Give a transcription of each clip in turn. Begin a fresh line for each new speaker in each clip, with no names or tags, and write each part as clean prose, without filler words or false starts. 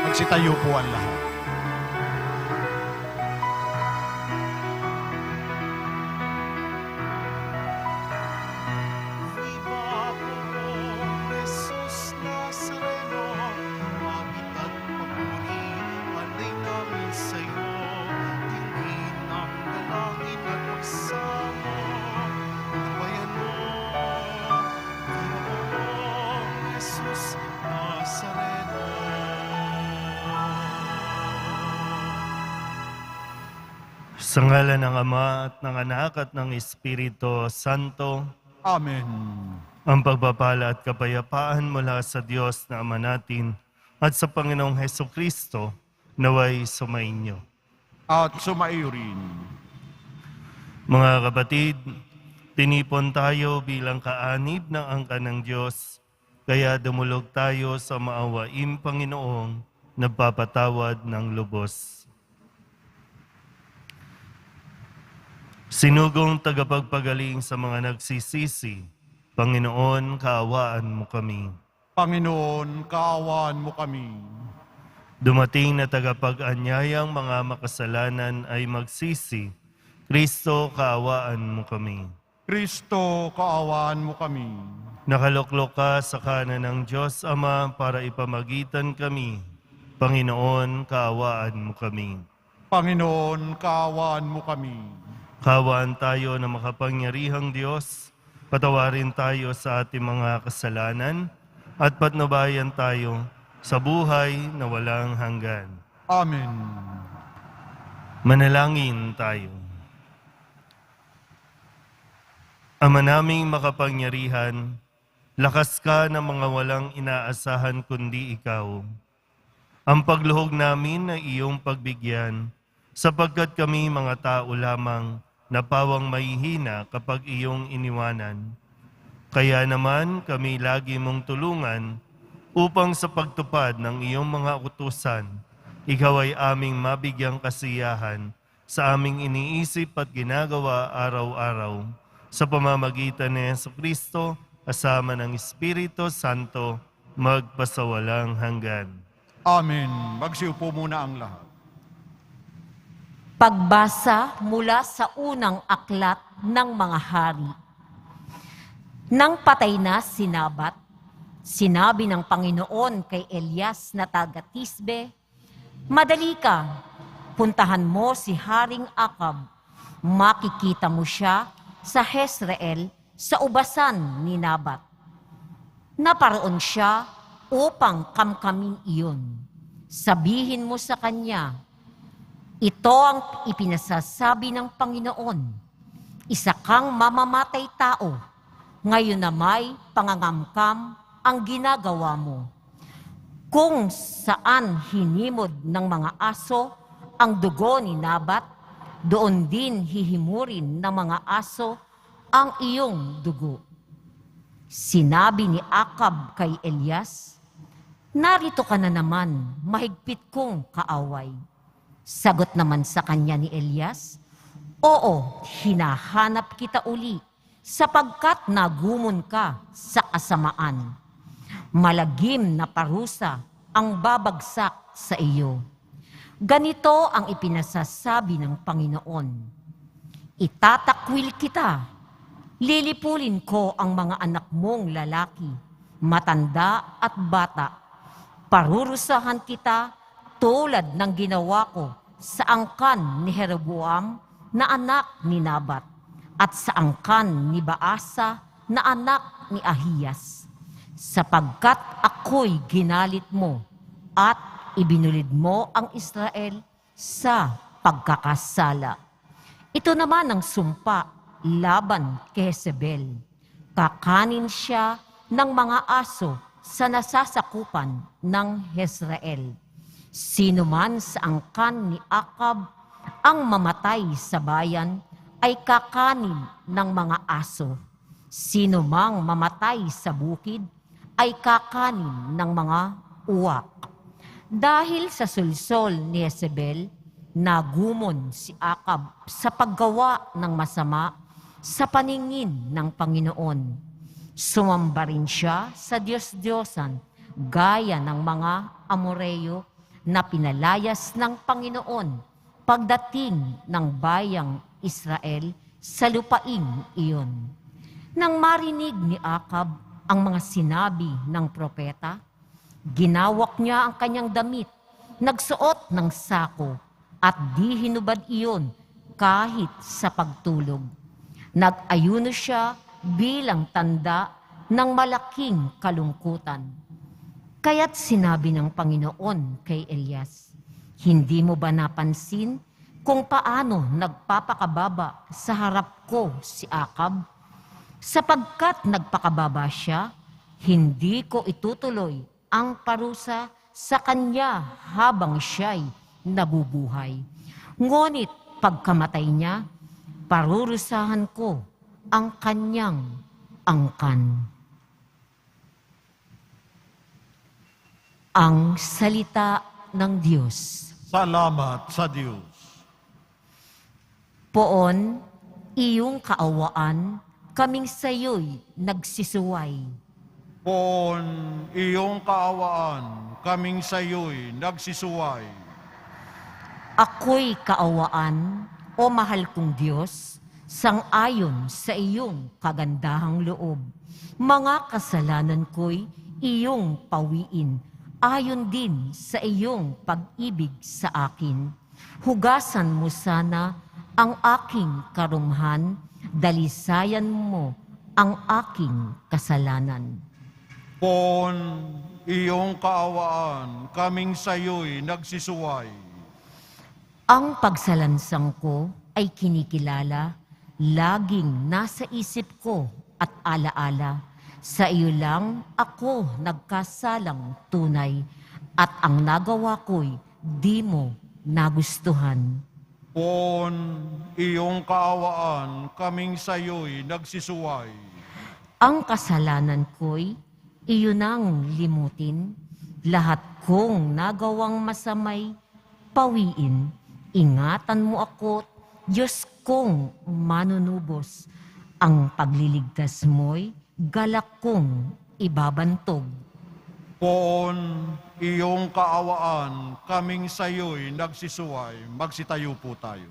Magsitayo po ang lahat.
Sa ngalan ng Ama at ng Anak at ng Espiritu Santo,
Amen.
ang pagpapala at kapayapaan mula sa Diyos na Ama natin at sa Panginoong Hesukristo naway sumainyo.
At sumaiyo rin.
Mga kapatid, tinipon tayo bilang kaanib ng angkan ng Diyos, kaya dumulog tayo sa maawaing Panginoong nagpapatawad ng lubos. Sinugong tagapagpagaling sa mga nagsisisi, Panginoon, kaawaan mo kami.
Panginoon, kaawaan mo kami.
Dumating na tagapag-anyayang mga makasalanan ay magsisi, Kristo, kaawaan mo kami.
Kristo, kaawaan mo kami.
Nakaluklok ka sa kanan ng Diyos Ama para ipamagitan kami. Panginoon, kaawaan mo kami.
Panginoon, kaawaan mo kami.
Kaawaan tayo ng makapangyarihang Diyos, patawarin tayo sa ating mga kasalanan, at patnubayan tayo sa buhay na walang hanggan.
Amen.
Manalangin tayo. Ama naming makapangyarihan, lakas ka ng mga walang inaasahan kundi ikaw. Ang pagluhog namin ay iyong pagbigyan, sapagkat kami mga tao lamang na pawang mahihina kapag iyong iniwanan. Kaya naman kami lagi mong tulungan upang sa pagtupad ng iyong mga utusan, ikaw ay aming mabigyang kasiyahan sa aming iniisip at ginagawa araw-araw sa pamamagitan ni Jesucristo kasama ng Espiritu Santo magpasawalang hanggan.
Amen. Magsiupo muna ang lahat.
Pagbasa mula sa unang aklat ng mga hari. Nang patay na si Nabat, sinabi ng Panginoon kay Elias na taga-Tisbe, "Madali ka, puntahan mo si Haring Akab. Makikita mo siya sa Jezreel sa ubasan ni Nabat. Naparoon siya upang kamkamin iyon. Sabihin mo sa kanya, ito ang ipinasasabi ng Panginoon. Isa kang mamamatay tao. Ngayon na may pangangamkam ang ginagawa mo. Kung saan hinimod ng mga aso ang dugo ni Nabat, doon din hihimurin ng mga aso ang iyong dugo." Sinabi ni Akab kay Elias, "Narito ka na naman, mahigpit kong kaaway." Sagot naman sa kanya ni Elias, "Oo, hinahanap kita uli, sapagkat nagumon ka sa kasamaan. Malagim na parusa ang babagsak sa iyo. Ganito ang ipinasasabi ng Panginoon, itatakwil kita, lilipulin ko ang mga anak mong lalaki, matanda at bata. Parurusahan kita tulad ng ginawa ko sa angkan ni Jeroboam na anak ni Nabat at sa angkan ni Baasa na anak ni Ahiyas, sapagkat ako'y ginalit mo at ibinulid mo ang Israel sa pagkakasala. Ito naman ang sumpa laban kay Jezebel. Kakanin siya ng mga aso sa nasasakupan ng Jezreel. Sino man sa angkan ni Akab ang mamatay sa bayan ay kakanin ng mga aso. Sino mang mamatay sa bukid ay kakanin ng mga uwak. Dahil sa sulsol ni Jezebel, nagumon si Akab sa paggawa ng masama sa paningin ng Panginoon. Sumamba rin siya sa Diyos-Diyosan gaya ng mga Amoreyo na pinalayas ng Panginoon pagdating ng bayang Israel sa lupaing iyon. Nang marinig ni Akab ang mga sinabi ng propeta, ginawak niya ang kanyang damit, nagsuot ng sako, at di hinubad iyon kahit sa pagtulog. Nag-ayuno siya bilang tanda ng malaking kalungkutan. Kaya't sinabi ng Panginoon kay Elias, hindi mo ba napansin kung paano nagpapakababa sa harap ko si Akab? Sapagkat nagpakababa siya, hindi ko itutuloy ang parusa sa kanya habang siya'y nabubuhay. Ngunit pagkamatay niya, parurusahan ko ang kanyang angkan. Ang salita ng Diyos.
Salamat sa Diyos.
Poon, iyong kaawaan, kaming sayo'y nagsisuway.
Poon, iyong kaawaan, kaming sayo'y nagsisuway.
Ako'y kaawaan, o mahal kong Diyos, sang-ayon sa iyong kagandahang loob. Mga kasalanan ko'y iyong pawiin, ayon din sa iyong pag-ibig sa akin. Hugasan mo sana ang aking karumhan, dalisayan mo ang aking kasalanan.
Poon, iyong kaawaan, kaming sayo'y nagsisuway.
Ang pagsalansang ko ay kinikilala, laging nasa isip ko at alaala. Sa iyo lang ako nagkasalang tunay, at ang nagawa ko'y di mo nagustuhan.
Poon, iyong kaawaan, kaming sayo'y nagsisuway.
Ang kasalanan ko'y iyo nang limutin, lahat kong nagawang masamay pawiin. Ingatan mo ako, Diyos kong manunubos, ang pagliligtas mo'y galak kong ibabantog.
Poon, iyong kaawaan, kaming sayo'y nagsisuway. Magsitayo po tayo.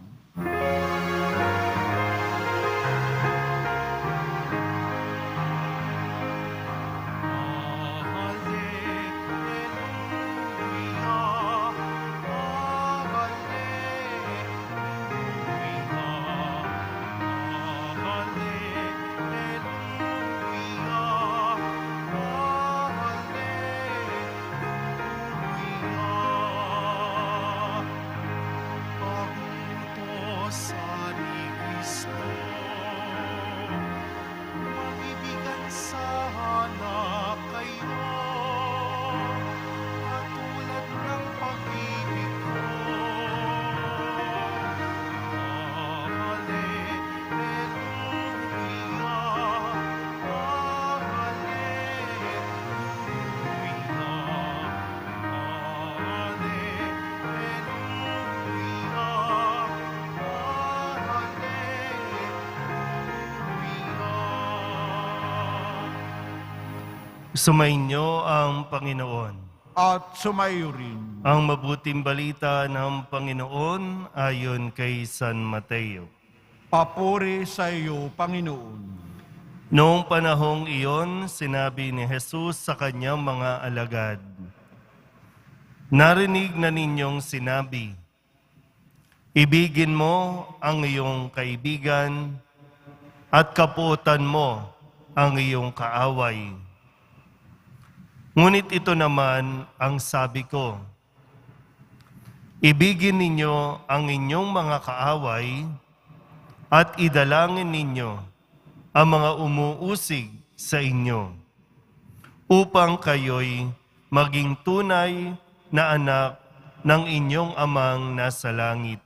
Sumainyo ang Panginoon.
At sumayo rin.
Ang mabuting balita ng Panginoon ayon kay San Mateo.
Papuri sa iyo, Panginoon.
Noong panahong iyon, sinabi ni Jesus sa kanyang mga alagad, narinig na ninyong sinabi, ibigin mo ang iyong kaibigan at kapuotan mo ang iyong kaaway. Ngunit ito naman ang sabi ko, ibigin ninyo ang inyong mga kaaway at idalangin ninyo ang mga umuusig sa inyo, upang kayo'y maging tunay na anak ng inyong amang nasa langit.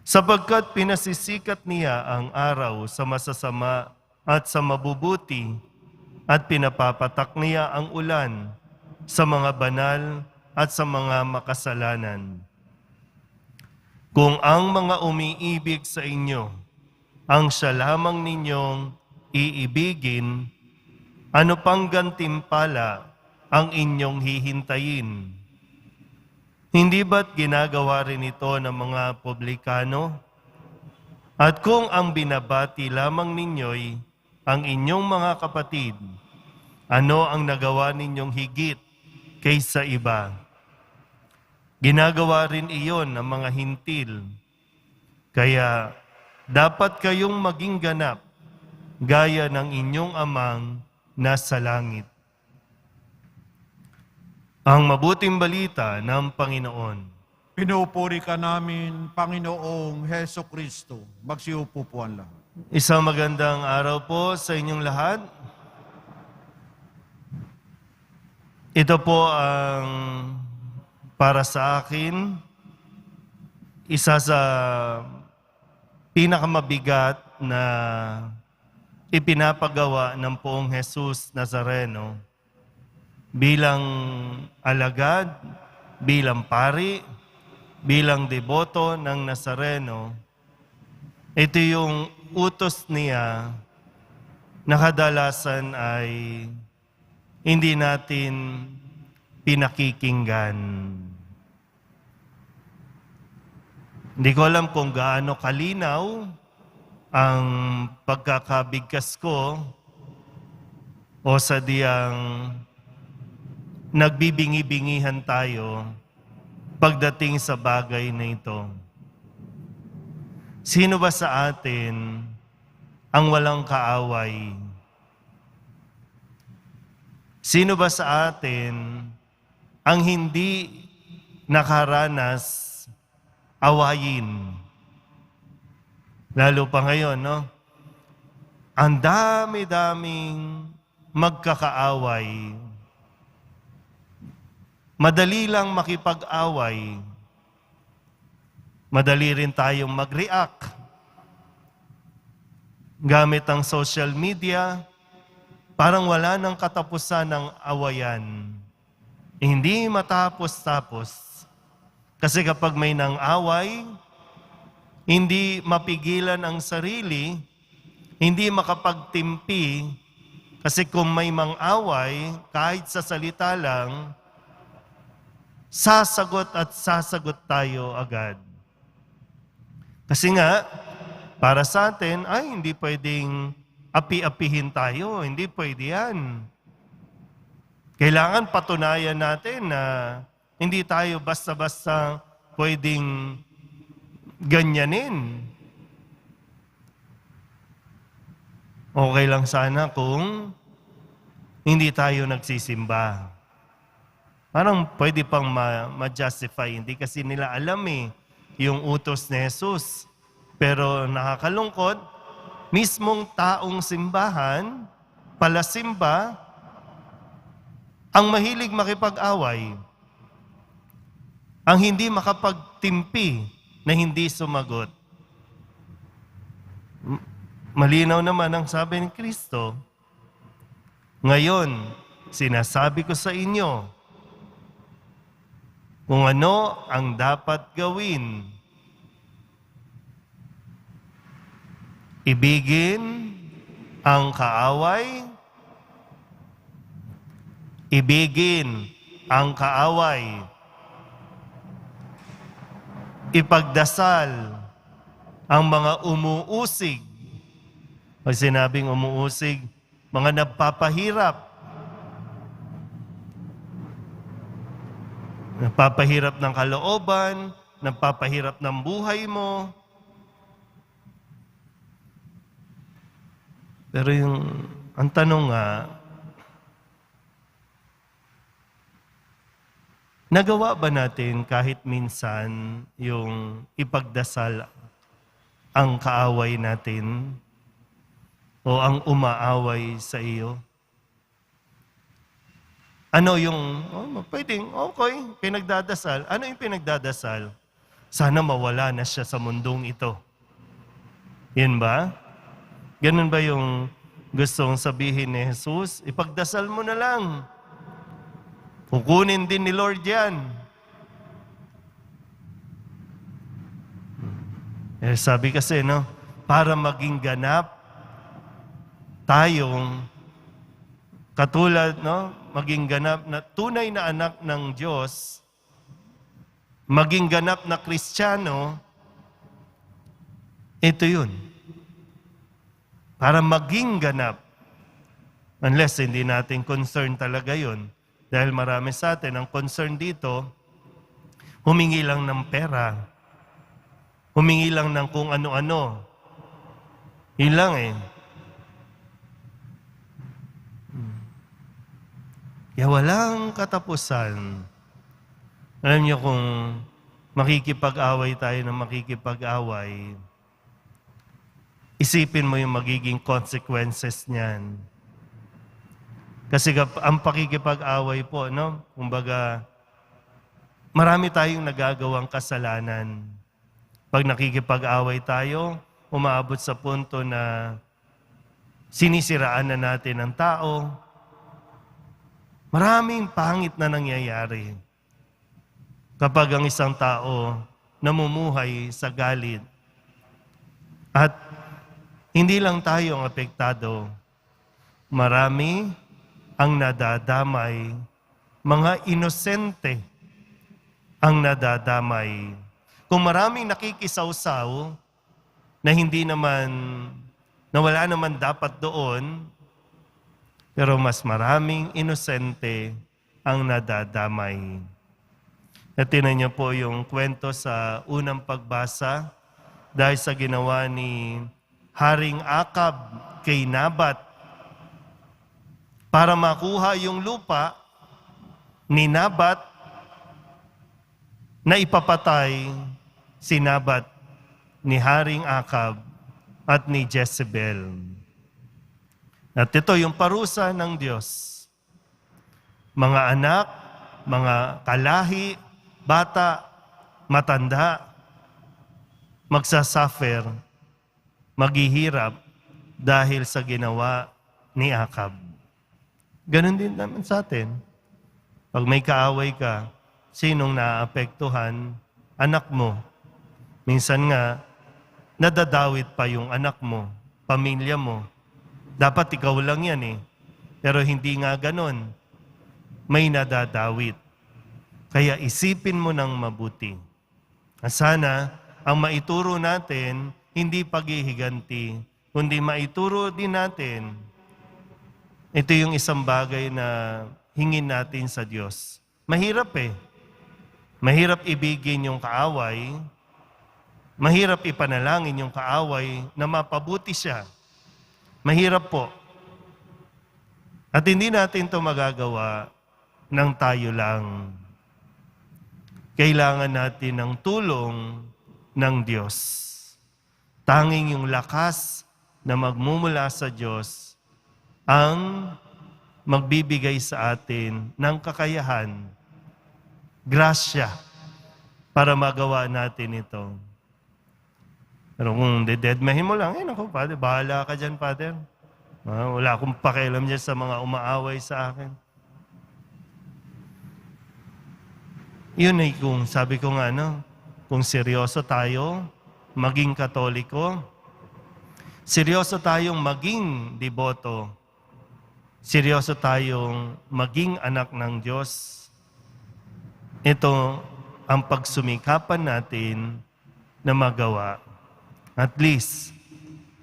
Sapagkat pinasisikat niya ang araw sa masasama at sa mabubuti, at pinapapatak niya ang ulan sa mga banal at sa mga makasalanan. Kung ang mga umiibig sa inyo ang siya lamang ninyong iibigin, ano pang gantimpala ang inyong hihintayin? Hindi ba't ginagawa rin ito ng mga publikano? At kung ang binabati lamang ninyo'y ang inyong mga kapatid, ano ang nagawa ninyong higit kaysa iba? Ginagawa rin iyon ng mga hintil. Kaya dapat kayong maging ganap gaya ng inyong amang nasa langit. Ang mabuting balita ng Panginoon.
Pinupuri ka namin, Panginoong Heso Kristo. Magsiupo po ang lahat.
Isang magandang araw po sa inyong lahat. Ito po ang para sa akin, isa sa pinakamabigat na ipinapagawa ng Poong Jesus Nazareno bilang alagad, bilang pari, bilang deboto ng Nazareno. Ito yung utos niya na kadalasan ay hindi natin pinakikinggan. Hindi ko alam kung gaano kalinaw ang pagkakabigkas ko o sadyang nagbibingi-bingihan tayo pagdating sa bagay na ito. Sino ba sa atin ang walang kaaway? Sino ba sa atin ang hindi nakaranas awayin? Lalo pa ngayon, no? Ang dami-daming magkakaaway. Madali lang makipag-away. Madali rin tayong mag-react. Gamit ang social media, parang wala nang katapusan ng awayan. Hindi matapos-tapos. Kasi kapag may nang away, hindi mapigilan ang sarili, hindi makapagtimpi, kasi kung may mang-away, kahit sa salita lang, sasagot at sasagot tayo agad. Kasi nga, para sa atin, ay hindi pwedeng api-apihin tayo. Hindi pwede yan. Kailangan patunayan natin na hindi tayo basta-basta pwedeng ganyanin. Okay lang sana kung hindi tayo nagsisimba. Parang pwede pang ma-justify. Hindi kasi nila alam yung utos ni Jesus. Pero nakakalungkot, mismong taong simbahan, palasimba, ang mahilig makipag-away, ang hindi makapagtimpi na hindi sumagot. Malinaw naman ang sabi ni Kristo, ngayon, sinasabi ko sa inyo, kung ano ang dapat gawin. Ibigin ang kaaway. Ibigin ang kaaway. Ipagdasal ang mga umuusig. Pag sinabing umuusig, mga nagpapahirap. Nagpapahirap ng kalooban, nagpapahirap ng buhay mo. Pero ang tanong nga, nagawa ba natin kahit minsan yung ipagdasal ang kaaway natin o ang umaaway sa iyo? Ano yung, pwedeng, okay, pinagdadasal. Ano yung pinagdadasal? Sana mawala na siya sa mundong ito. Yun ba? Ganun ba yung gustong sabihin ni Jesus? Ipagdasal mo na lang. Kukunin din ni Lord yan. Sabi kasi, no, para maging ganap tayong katulad, no, maging ganap na tunay na anak ng Diyos, maging ganap na Kristiyano, ito yun. Para maging ganap. Unless hindi natin concern talaga yun. Dahil marami sa atin, ang concern dito, humingi lang ng pera. Humingi lang ng kung ano-ano. Yun lang eh. Kaya walang katapusan. Alam niyo kung makikipag-away tayo na makikipag-away, isipin mo yung magiging consequences niyan. Kasi ang pakikipag-away po, no? Kumbaga, marami tayong nagagawang kasalanan. Pag nakikipag-away tayo, umaabot sa punto na sinisiraan na natin ang tao. Maraming pangit na nangyayari kapag ang isang tao namumuhay sa galit. At hindi lang tayo ang apektado. Marami ang nadadamay, mga inosente ang nadadamay. Kung maraming nakikisawsaw na hindi naman, na wala naman dapat doon, pero mas maraming inosente ang nadadamay. At tinan niyo po yung kwento sa unang pagbasa dahil sa ginawa ni Haring Akab kay Nabat. Para makuha yung lupa ni Nabat na ipapatay si Nabat ni Haring Akab at ni Jezebel. At ito yung parusa ng Diyos. Mga anak, mga kalahi, bata, matanda, magsasuffer, maghihirap dahil sa ginawa ni Akab. Ganon din naman sa atin. Pag may kaaway ka, sinong naapektuhan? Anak mo. Minsan nga, nadadawit pa yung anak mo, pamilya mo. Dapat ikaw lang yan eh. Pero hindi nga ganon. May nadadawit. Kaya isipin mo ng mabuti. Sana ang maituro natin, hindi paghihiganti, kundi maituro din natin. Ito yung isang bagay na hingin natin sa Diyos. Mahirap eh. Mahirap ibigin yung kaaway. Mahirap ipanalangin yung kaaway na mapabuti siya. Mahirap po. At hindi natin ito magagawa ng tayo lang. Kailangan natin ng tulong ng Diyos. Tanging yung lakas na magmumula sa Diyos ang magbibigay sa atin ng kakayahan, grasya, para magawa natin ito. Pero kung dededmahin mo lang, naku, Father, bahala ka dyan, Father. Wala akong pakialam dyan sa mga umaaway sa akin. Yun ay kung, sabi ko nga, kung seryoso tayo, maging Katoliko, seryoso tayong maging deboto, seryoso tayong maging anak ng Diyos, ito ang pagsumikapan natin na magawa. At least,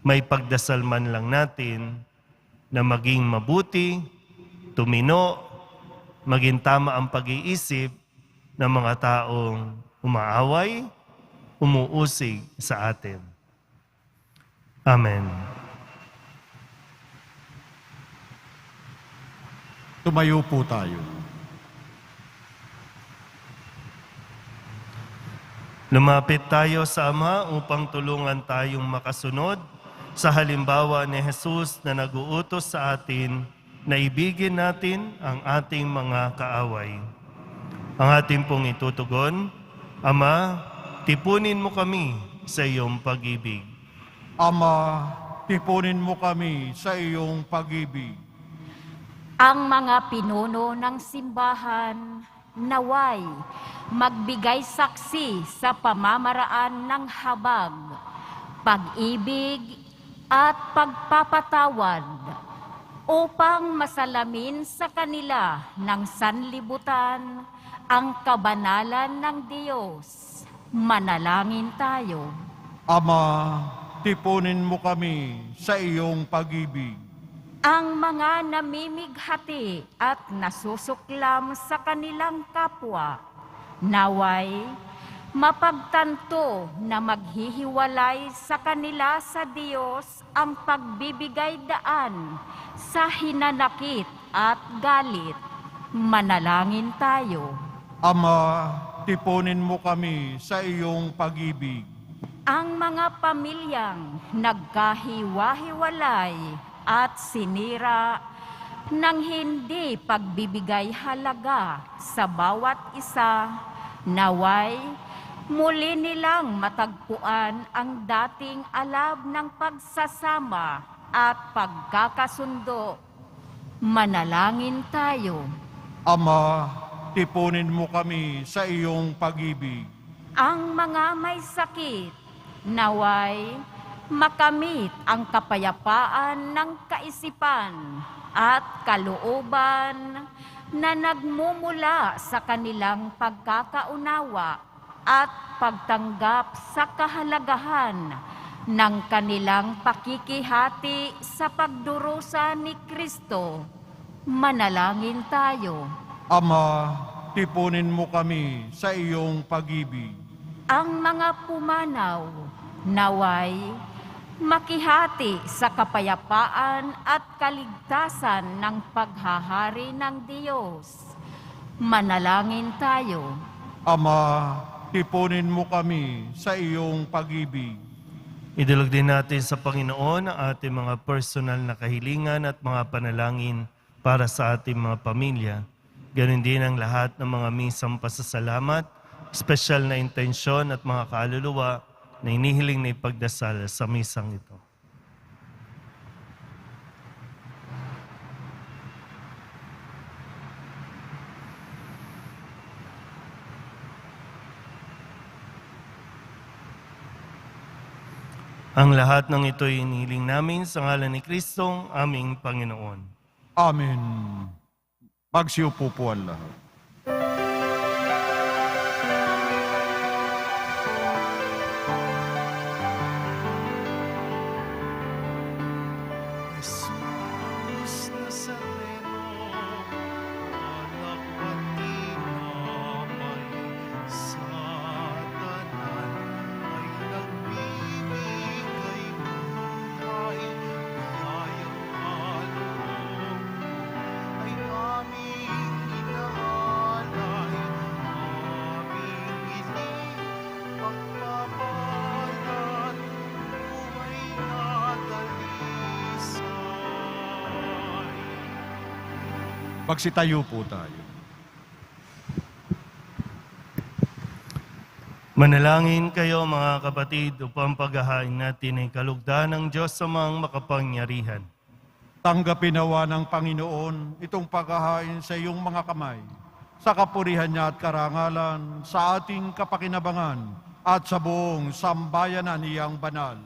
may pagdasal man lang natin na maging mabuti, tumino, maging tama ang pag-iisip ng mga taong umaaway, umuusig sa atin. Amen.
Tumayo po tayo.
Lumapit tayo sa Ama upang tulungan tayong makasunod sa halimbawa ni Jesus na nag-uutos sa atin na ibigin natin ang ating mga kaaway. Ang ating pong itutugon, Ama, tipunin mo kami sa iyong pag-ibig.
Ama, tipunin mo kami sa iyong pag-ibig.
Ang mga pinuno ng simbahan, naway, magbigay saksi sa pamamaraan ng habag, pag-ibig at pagpapatawad upang masalamin sa kanila ng sanlibutan ang kabanalan ng Diyos. Manalangin tayo.
Ama, tipunin mo kami sa iyong pag-ibig.
Ang mga namimighati at nasusuklam sa kanilang kapwa, naway mapagtanto na maghihiwalay sa kanila sa Diyos ang pagbibigay daan sa hinanakit at galit. Manalangin tayo.
Ama, tipunin mo kami sa iyong pag-ibig.
Ang mga pamilyang nagkahiwa-hiwalay at sinira ng hindi pagbibigay halaga sa bawat isa, naway muli nilang matagpuan ang dating alab ng pagsasama at pagkakasundo. Manalangin tayo.
Ama, tipunin mo kami sa iyong pag-ibig.
Ang mga may sakit, naway makamit ang kapayapaan ng kaisipan at kalooban na nagmumula sa kanilang pagkakaunawa at pagtanggap sa kahalagahan ng kanilang pakikihati sa pagdurusa ni Kristo. Manalangin tayo.
Ama, tipunin mo kami sa iyong pag-ibig.
Ang mga pumanaw, naway makihati sa kapayapaan at kaligtasan ng paghahari ng Diyos. Manalangin tayo.
Ama, tipunin mo kami sa iyong pag-ibig.
Idulog din natin sa Panginoon ang ating mga personal na kahilingan at mga panalangin para sa ating mga pamilya. Ganon din ang lahat ng mga misang pasasalamat, espesyal na intensyon at mga kaluluwa na inihiling na ipagdasal sa misang ito. Ang lahat ng ito ay inihiling namin sa ngalan ni Kristong aming Panginoon.
Amen. Magsiupo po ang lahat.
Jesus Nazareno, anak patinamay, sa tanan ay nagbibigay buhay, biyayang kaloob ay aming inaalay, aming iling pagpapalat, buhay na dalisay.
Magsitayo po tayo.
Manalangin kayo mga kapatid upang paghahain natin ay kalugdan ng Diyos sa mga makapangyarihan.
Tanggapin nawa ng Panginoon itong paghahain sa iyong mga kamay, sa kapurihan niya at karangalan, sa ating kapakinabangan at sa buong sambayanan niyang banal.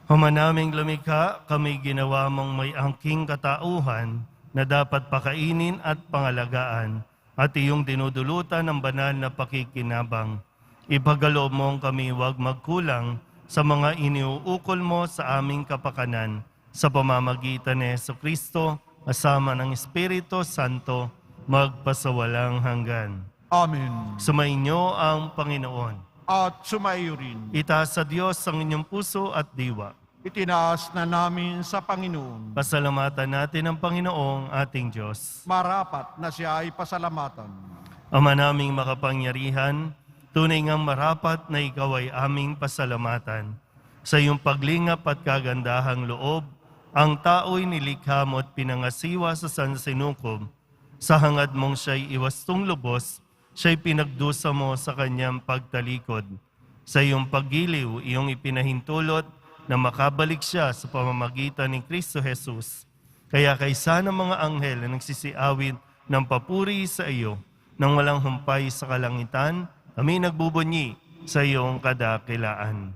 Ama naming lumikha, kami ginawa mong may angking katauhan na dapat pakainin at pangalagaan at iyong dinudulutan ng banal na pakikinabang. Ipagaloob mong kami huwag magkulang sa mga iniuukol mo sa aming kapakanan sa pamamagitan ni Jesucristo, kasama ng Espiritu Santo, magpasawalang hanggan.
Amen.
Sumainyo ang Panginoon.
At sumaiyo rin.
Itaas sa Diyos ang inyong puso at diwa.
Itinaas na namin sa Panginoon.
Pasalamatan natin ang Panginoong ating Diyos.
Marapat na siya ay pasalamatan.
Ama naming makapangyarihan, tunay ngang marapat na ikaw ay aming pasalamatan. Sa iyong paglingap at kagandahang loob, ang tao'y nilikha mo at pinangasiwa sa sansinukob. Sa hangad mong siya'y iwastong lubos, siya'y pinagdusa mo sa kanyang pagtalikod. Sa iyong paggiliw, iyong ipinahintulot na makabalik siya sa pamamagitan ni Kristo Jesus. Kaya kaysa ng mga anghel na nagsisiawit ng papuri sa iyo, nang walang humpay sa kalangitan, kami nagbubunyi sa iyong kadakilaan.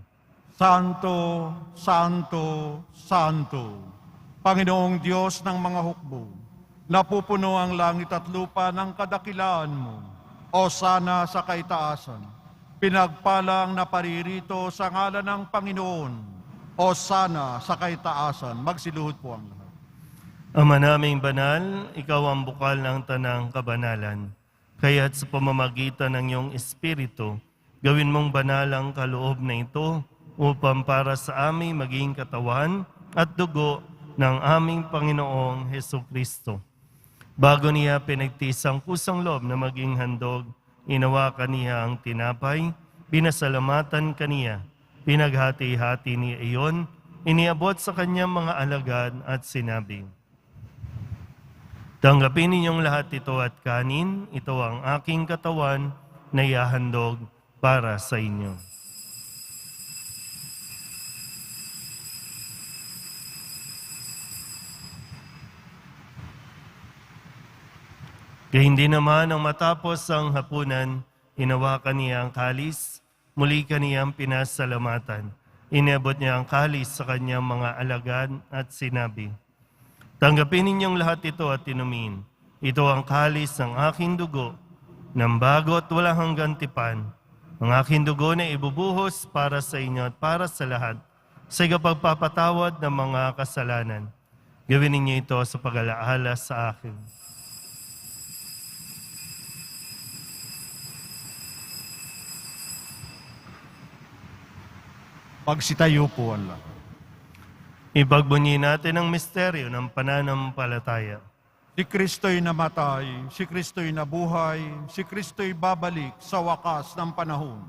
Santo, Santo, Santo, Panginoong Diyos ng mga hukbo, napupuno ang langit at lupa ng kadakilaan mo. O sana sa kaitaasan. Pinagpalang na paririto sa ngalan ng Panginoon. O sana sa kaitaasan. Magsiluhod po ang lahat.
Ama naming banal, ikaw ang bukal ng tanang kabanalan. Kaya't sa pamamagitan ng iyong Espiritu, gawin mong banal ang kaloob na ito upang para sa amin maging katawan at dugo ng aming Panginoong Hesukristo. Bago niya pinagtis ang kusang loob na maging handog, inawakan niya ang tinapay, pinasalamatan kaniya, pinaghati-hati niya iyon, iniabot sa kanyang mga alagad at sinabi, "Tanggapin ninyong lahat ito at kanin, ito ang aking katawan na ihahandog para sa inyo." Kaya hindi naman ang matapos ang hapunan, hinawakan niya ang kalis, muli kaniyang pinasalamatan. Inabot niya ang kalis sa kanyang mga alagad at sinabi, "Tanggapin ninyong lahat ito at inumin. Ito ang kalis ng aking dugo, ng bago at walang hanggang tipan. Ang aking dugo na ibubuhos para sa inyo at para sa lahat, sa ikapagpapatawad ng mga kasalanan. Gawin ninyo ito sa pag-alaala sa akin."
Pagsitayo po ang lahat.
Ipagbunyi natin ang misteryo ng pananampalataya.
Si Kristo'y namatay, si Kristo'y nabuhay, si Kristo'y babalik sa wakas ng panahon.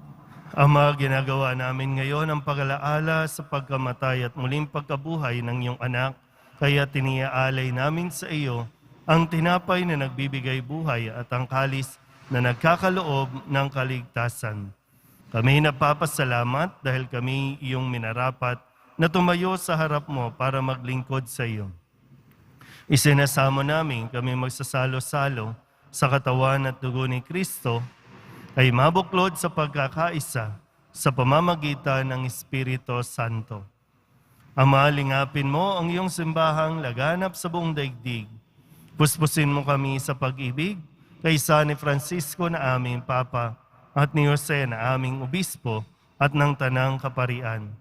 Ama, ginagawa namin ngayon ang pag-alaala sa pagkamatay at muling pagkabuhay ng iyong anak, kaya tiniaalay namin sa iyo ang tinapay na nagbibigay buhay at ang kalis na nagkakaloob ng kaligtasan. Kami napapasalamat dahil kami iyong minarapat na tumayo sa harap mo para maglingkod sa iyo. Isinasamo namin kami magsasalo-salo sa katawan at dugo ni Kristo ay mabuklod sa pagkakaisa sa pamamagitan ng Espiritu Santo. Ama, lingapin mo ang iyong simbahang laganap sa buong daigdig. Puspusin mo kami sa pag-ibig kaysa ni Francisco na aming Papa at ni Jose na aming Obispo at ng Tanang Kaparian.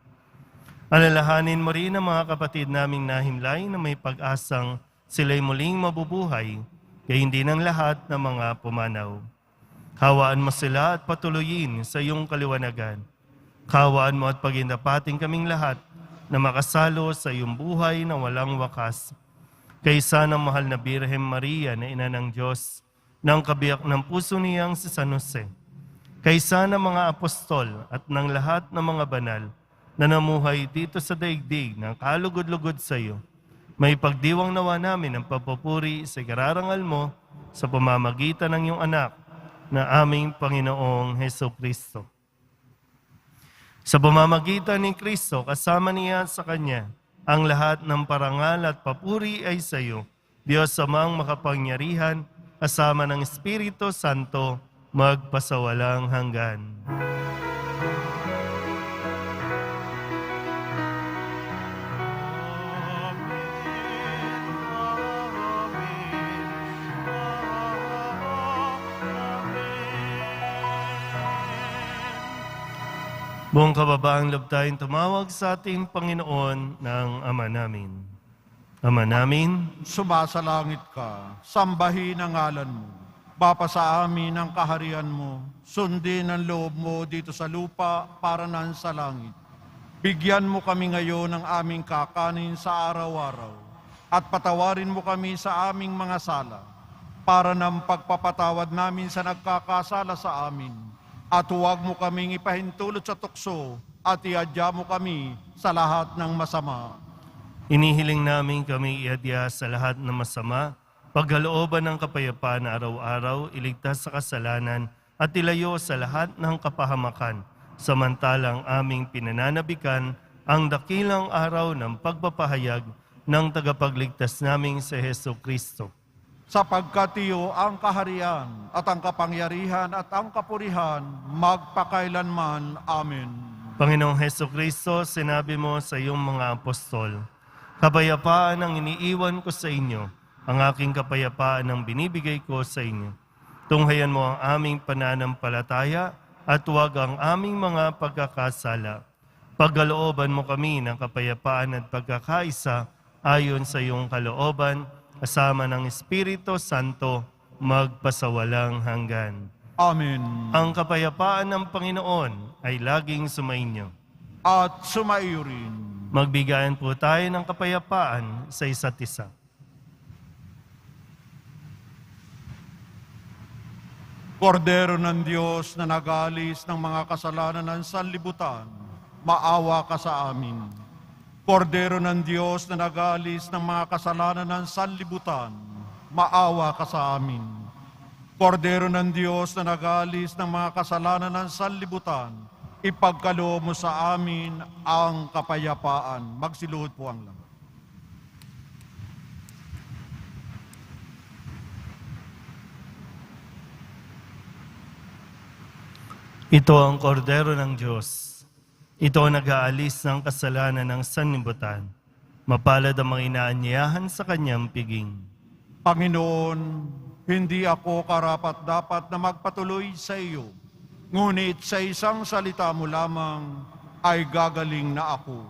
Alalahanin mo rin ang mga kapatid naming nahimlay na may pag-asang sila'y muling mabubuhay, kaya hindi ng lahat ng mga pumanaw. Kawaan mo sila at patuloyin sa iyong kaliwanagan. Kawaan mo at pagindapating kaming lahat na makasalo sa iyong buhay na walang wakas. Kaysa ng mahal na Birhen Maria na ina ng Diyos, ng kabiyak ng puso niyang si San Jose, kaysa ng mga apostol at ng lahat ng mga banal na namuhay dito sa daigdig ng kalugod-lugod sa iyo, may pagdiwang nawa namin ang papupuri sa kararangal mo sa pamamagitan ng iyong anak na aming Panginoong Hesukristo. Sa pamamagitan ni Kristo, kasama niya sa Kanya, ang lahat ng parangal at papuri ay sa iyo, Diyos Amang makapangyarihan, kasama ng Espiritu Santo, magpasawalang hanggan. Buong kababaang loob tayong tumawag sa ating Panginoon ng Ama namin. Ama namin,
Sumasalangit ka, sambahin ang ngalan mo. Mapasa amin ang kaharian mo, sundin ang loob mo dito sa lupa para nan sa langit. Bigyan mo kami ngayon ng aming kakanin sa araw-araw at patawarin mo kami sa aming mga sala para ng pagpapatawad namin sa nagkakasala sa amin. At huwag mo kaming ipahintulot sa tukso at iadya mo kami sa lahat ng masama.
inihiling namin kami iadya sa lahat ng masama, pagkalooban ng kapayapaan na araw-araw, iligtas sa kasalanan at ilayo sa lahat ng kapahamakan, samantalang aming pinananabikan ang dakilang araw ng pagpapahayag ng tagapagligtas naming si Hesukristo.
Sapagkat iyo ang kaharian at ang kapangyarihan at ang kapurihan magpakailanman. Amen.
Panginoong Hesukristo, sinabi mo sa iyong mga apostol, "Kapayapaan ang iniiwan ko sa inyo, ang aking kapayapaan ang binibigay ko sa inyo. Tunghayan mo ang aming pananampalataya at huwag ang aming mga pagkakasala. Pagkalooban mo kami ng kapayapaan at pagkakaisa ayon sa iyong kalooban, kasama ng Espiritu Santo, magpasawalang hanggan.
Amen.
Ang kapayapaan ng Panginoon ay laging sumainyo.
At sumaiyo rin.
Magbigayan po tayo ng kapayapaan sa isa't isa.
Kordero ng Diyos na nag-aalis ng mga kasalanan ng sanlibutan, maawa ka sa amin. Kordero ng Diyos na nag-aalis ng mga kasalanan ng sanlibutan, maawa ka sa amin. Kordero ng Diyos na nag-aalis ng mga kasalanan ng sanlibutan, ipagkaloob mo sa amin ang kapayapaan. Magsiluhod po ang lahat.
Ito ang kordero ng Diyos. Ito ang nag-aalis ng kasalanan ng sanlibutan. Mapalad ang mga inaanyayahan sa kanyang piging.
Panginoon, hindi ako karapat-dapat na magpatuloy sa iyo, ngunit sa isang salita mo lamang ay gagaling na ako.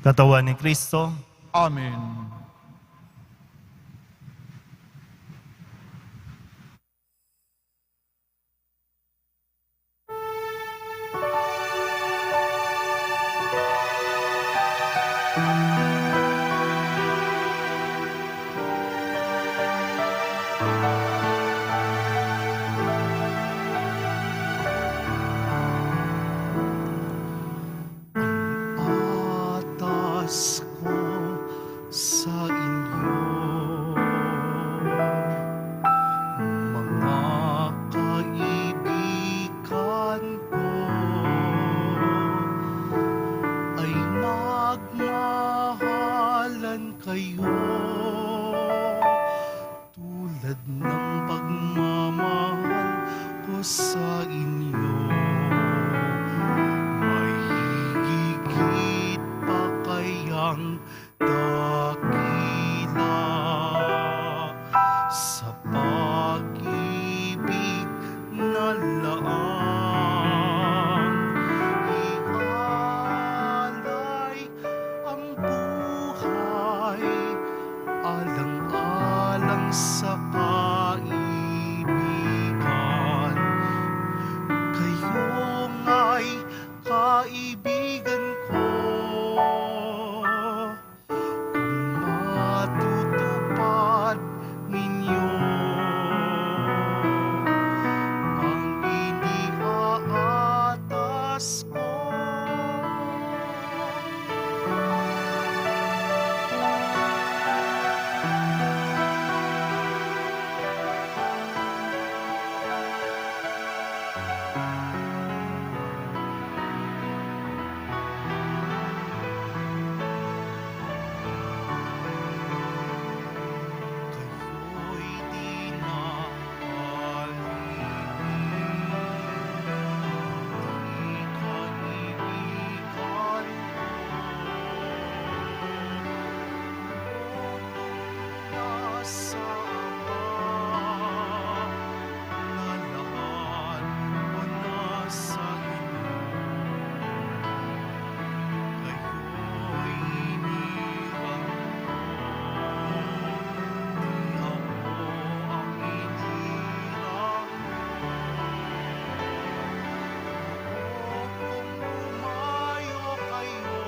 Katawan ni Kristo,
Amen.
Atas ko sa inyo, mga kaibigan ko, ay magmahalan kayo tulad ng pagmamahal ko sa inyo. May higit pa kayang dakila sa pag-ibig na laang ialay ang buhay alang-alang sa kaibigan. Kayo nga'y kaibigan ko, kung matutupad ninyo ang iniaatas ko. Kayo'y di na di kaibigan ko, nasa Ama, lalahan o nasa inyo. Kayo'y hinirang ko, di ako ang hinirang mo. Kung umayo kayo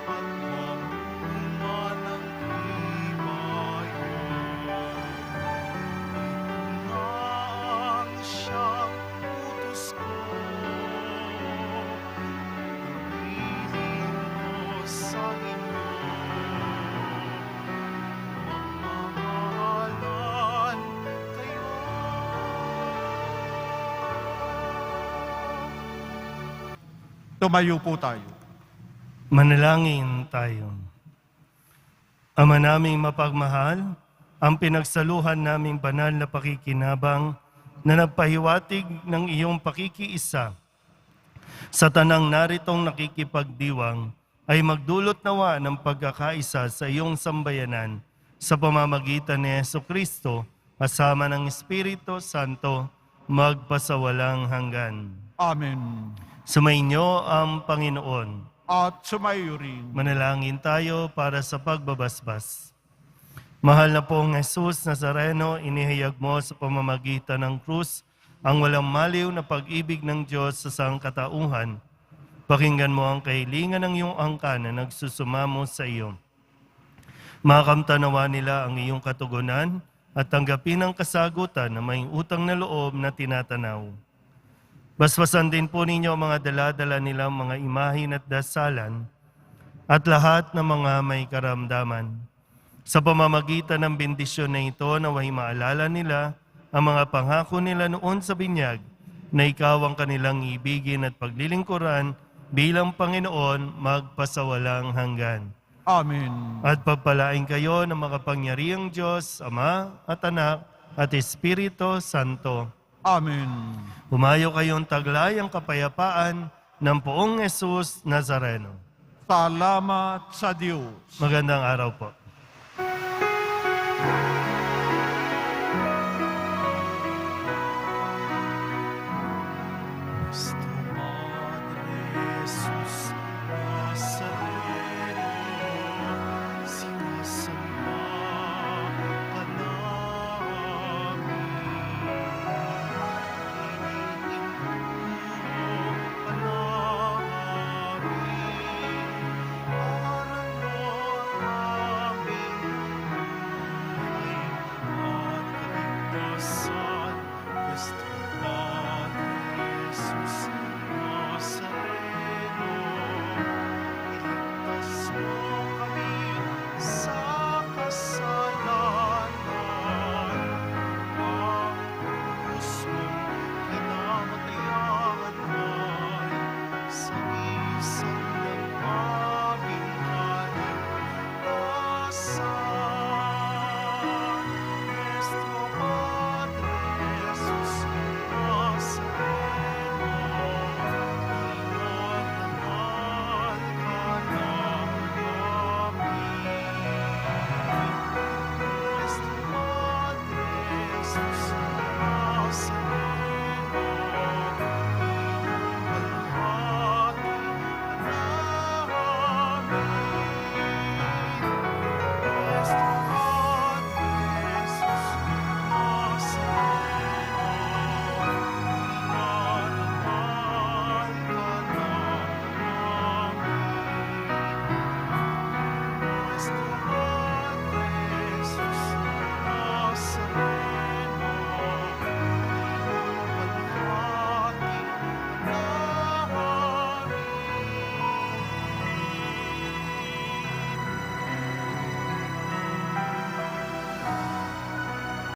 at mamunga ng himayo, ito na ang siyang utos ko. Gawin ko sa inyo, magmahalan kayo.
Tumayo po tayo.
manalangin tayo. Ama naming mapagmahal, ang pinagsaluhan naming banal na pakikinabang na nagpahiwatig ng iyong pakikiisa sa tanang naritong nakikipagdiwang ay magdulot nawa ng pagkakaisa sa iyong sambayanan sa pamamagitan ni Jesucristo, kasama ng Espiritu Santo, magpasawalang hanggan.
Amen.
Sumainyo ang Panginoon.
At sumayo rin.
Manalangin tayo para sa pagbabasbas. Mahal na pong Jesus Nazareno, inihayag mo sa pamamagitan ng krus ang walang maliw na pag-ibig ng Diyos sa sangkatauhan. Pakinggan mo ang kahilingan ng iyong angkan na nagsusumamo sa iyo. Makamtanawa nila ang iyong katugunan at tanggapin ang kasagutan na may utang na loob na tinatanaw. Basbasan din po ninyo ang mga dala-dala nilang mga imahin at dasalan at lahat ng mga may karamdaman. Sa pamamagitan ng bendisyon na ito, naway maalala nila ang mga pangako nila noon sa binyag na ikaw ang kanilang ibigin at paglilingkuran bilang Panginoon magpasawalang hanggan.
Amen.
At pagpalain kayo ng makapangyarihang Diyos, Ama at Anak at Espiritu Santo.
Amen.
Humayo kayong taglay ang kapayapaan ng poong Jesus Nazareno.
Salamat sa Diyos.
Magandang araw po.
Nuestro Padre Jesús Nazareno, sinasamba ka namin. Iniinturo ka namin. Aral mo ang aming buhay at kaligtasan.